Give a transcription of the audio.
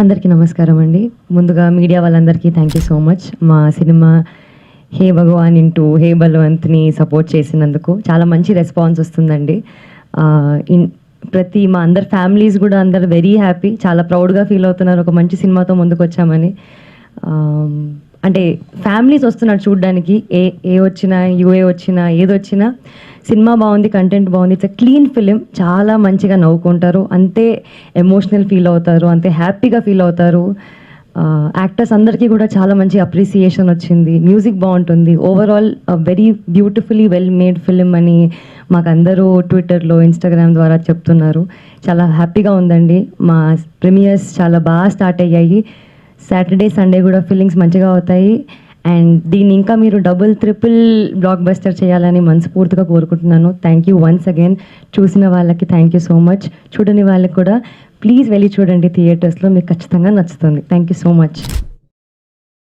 అందరికీ నమస్కారం అండి. ముందుగా మీడియా వాళ్ళందరికీ థ్యాంక్ యూ సో మచ్. మా సినిమా హే భగవాన్ ఇంటూ హే బలవంత్ని సపోర్ట్ చేసినందుకు చాలా మంచి రెస్పాన్స్ వస్తుందండి. మా అందరి ఫ్యామిలీస్ కూడా అందరు వెరీ హ్యాపీ, చాలా ప్రౌడ్గా ఫీల్ అవుతున్నారు ఒక మంచి సినిమాతో ముందుకు వచ్చామని. అంటే ఫ్యామిలీస్ వస్తున్నారు చూడడానికి, ఏ వచ్చినా యూఏ వచ్చినా ఏదొచ్చినా సినిమా బాగుంది, కంటెంట్ బాగుంది, ఇట్స్ క్లీన్ ఫిలిం, చాలా మంచిగా నవ్వుకుంటారు, అంతే ఎమోషనల్ ఫీల్ అవుతారు, అంతే హ్యాపీగా ఫీల్ అవుతారు. యాక్టర్స్ అందరికీ కూడా చాలా మంచి అప్రిసియేషన్ వచ్చింది, మ్యూజిక్ బాగుంటుంది, overall very beautifully well made film అని మాకు అందరూ ట్విట్టర్లో ఇన్స్టాగ్రామ్ ద్వారా చెప్తున్నారు. చాలా హ్యాపీగా ఉందండి. మా ప్రీమియర్స్ చాలా బాగా స్టార్ట్ అయ్యాయి. సాటర్డే సండే కూడా ఫీలింగ్స్ మంచిగా అవుతాయి. అండ్ దీన్ని ఇంకా మీరు ట్రిపుల్ బ్లాక్ బస్టర్ చేయాలని మనస్ఫూర్తిగా కోరుకుంటున్నాను. Thank you once again. చూసిన వాళ్ళకి థ్యాంక్ యూ సో మచ్. చూడని వాళ్ళకి కూడా ప్లీజ్ వెళ్ళి చూడండి థియేటర్స్లో, మీకు ఖచ్చితంగా నచ్చుతుంది. Thank you so much.